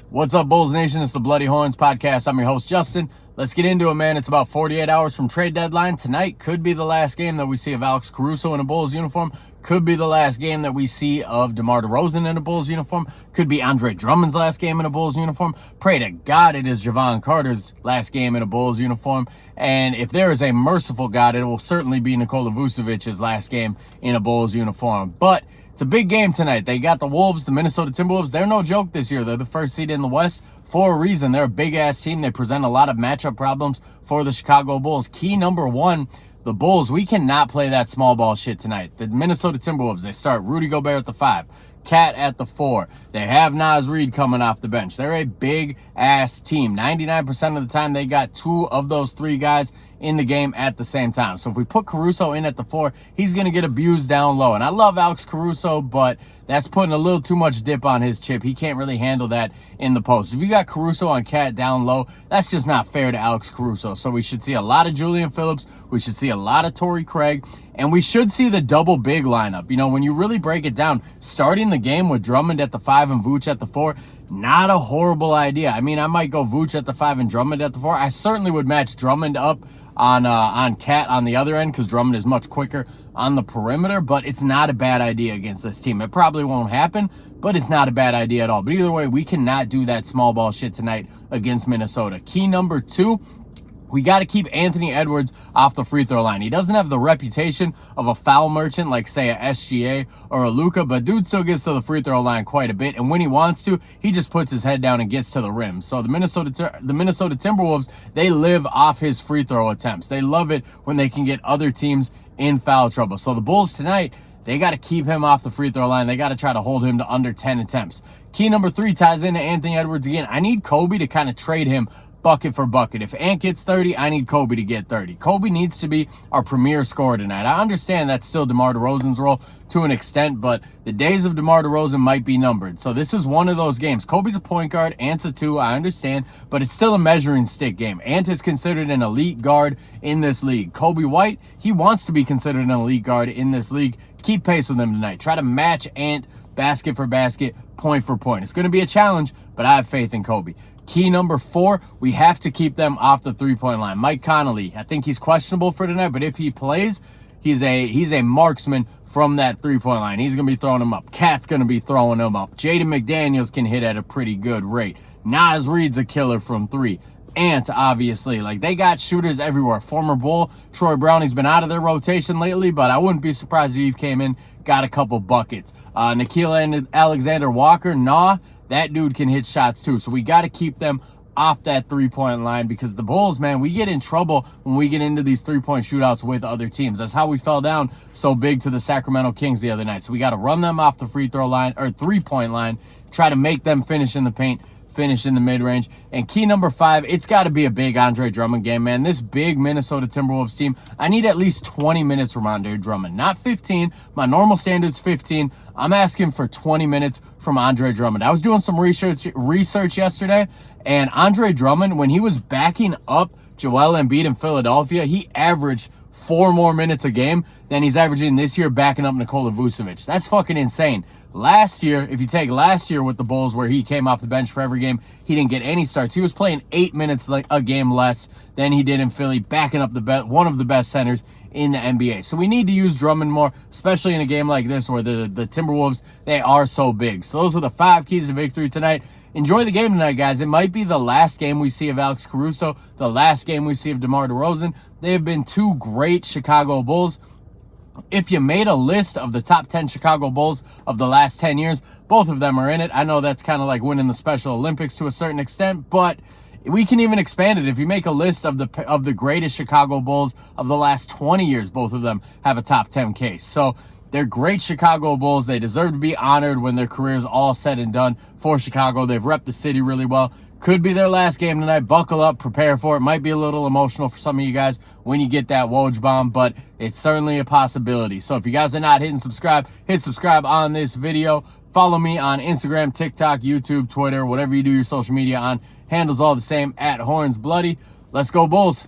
What's up, Bulls Nation? It's the Bloody Horns podcast. I'm your host, Justin. Let's get into it, man. It's about 48 hours from trade deadline. Tonight could be the last game that we see of Alex Caruso in a Bulls uniform. Could be the last game that we see of DeMar DeRozan in a Bulls uniform. Could be Andre Drummond's last game in a Bulls uniform. Pray to God it is Javon Carter's last game in a Bulls uniform. And if there is a merciful God, it will certainly be Nikola Vucevic's last game in a Bulls uniform. But it's a big game tonight. They got the Wolves, the Minnesota Timberwolves. They're no joke this year. They're the first seed in the West for a reason. They're a big-ass team. They present a lot of matchup problems for the Chicago Bulls. Key number one, the Bulls, we cannot play that small ball shit tonight. The Minnesota Timberwolves, they start Rudy Gobert at the 5, Cat at the 4. They have Naz Reid coming off the bench. They're a big-ass team. 99% of the time, they got 2 of those 3 guys in the game at the same time. So if we put Caruso in at the 4, he's going to get abused down low. And I love Alex Caruso, but that's putting a little too much dip on his chip. He can't really handle that in the post. If you got Caruso on Cat down low, that's just not fair to Alex Caruso. So we should see a lot of Julian Phillips. We should see a lot of Torrey Craig. And we should see the double big lineup. You know, when you really break it down, starting the game with Drummond at the 5 and Vooch at the 4, not a horrible idea. I mean, I might go Vooch at the 5 and Drummond at the 4. I certainly would match Drummond up on Cat on the other end because Drummond is much quicker on the perimeter, but it's not a bad idea against this team. It probably won't happen, but it's not a bad idea at all. But either way, we cannot do that small ball shit tonight against Minnesota. Key number 2, we got to keep Anthony Edwards off the free throw line. He doesn't have the reputation of a foul merchant like, say, a SGA or a Luka, but dude still gets to the free throw line quite a bit. And when he wants to, he just puts his head down and gets to the rim. So the Minnesota Timberwolves, they live off his free throw attempts. They love it when they can get other teams in foul trouble. So the Bulls tonight, they got to keep him off the free throw line. They got to try to hold him to under 10 attempts. Key number 3 ties into Anthony Edwards again. I need Kobe to kind of trade him bucket for bucket. If Ant gets 30, I need Kobe to get 30. Kobe needs to be our premier scorer tonight. I understand that's still DeMar DeRozan's role to an extent, but the days of DeMar DeRozan might be numbered. So this is one of those games. Kobe's a point guard, Ant's a 2, I understand, but it's still a measuring stick game. Ant is considered an elite guard in this league. Kobe White, he wants to be considered an elite guard in this league. Keep pace with him tonight. Try to match Ant basket for basket, point for point. It's going to be a challenge, but I have faith in Kobe. Key number 4, we have to keep them off the three-point line. Mike Conley, I think he's questionable for tonight, but if he plays, he's a marksman from that three-point line. He's going to be throwing them up. Cat's going to be throwing them up. Jaden McDaniels can hit at a pretty good rate. Naz Reid's a killer from 3. Ant, obviously. Like, they got shooters everywhere. Former Bull, Troy Brown, he's been out of their rotation lately, but I wouldn't be surprised if he came in, got a couple buckets. Nickeil Alexander-Walker, that dude can hit shots too. So we got to keep them off that three-point line because the Bulls, man, we get in trouble when we get into these three-point shootouts with other teams. That's how we fell down so big to the Sacramento Kings the other night. So we got to run them off the free throw line or three-point line, try to make them finish in the paint, finish in the mid-range. And key number 5, it's got to be a big Andre Drummond game, man. This big Minnesota Timberwolves team, I need at least 20 minutes from Andre Drummond. Not 15. My normal standard's 15. I'm asking for 20 minutes from Andre Drummond. I was doing some research yesterday, and Andre Drummond, when he was backing up Joel Embiid in Philadelphia, he averaged 4 more minutes a game than he's averaging this year backing up Nikola Vucevic. That's fucking insane. Last year, if you take last year with the Bulls where he came off the bench for every game, he didn't get any starts. He was playing 8 minutes like a game less than he did in Philly, backing up one of the best centers in the NBA. So we need to use Drummond more, especially in a game like this where the Timberwolves, they are so big. So those are the 5 keys to victory tonight. Enjoy the game tonight, guys. It might be the last game we see of Alex Caruso, the last game we see of DeMar DeRozan. They have been 2 great Chicago Bulls. If you made a list of the top 10 Chicago Bulls of the last 10 years, both of them are in it. I know that's kind of like winning the Special Olympics to a certain extent, but we can even expand it. If you make a list of the greatest Chicago Bulls of the last 20 years, both of them have a top 10 case. So they're great Chicago Bulls. They deserve to be honored when their career is all said and done for Chicago. They've repped the city really well. Could be their last game tonight. Buckle up, prepare for it. Might be a little emotional for some of you guys when you get that Woj bomb, but it's certainly a possibility. So if you guys are not hitting subscribe, hit subscribe on this video. Follow me on Instagram, TikTok, YouTube, Twitter, whatever you do your social media on. Handles all the same, @HornsBloody. Let's go Bulls.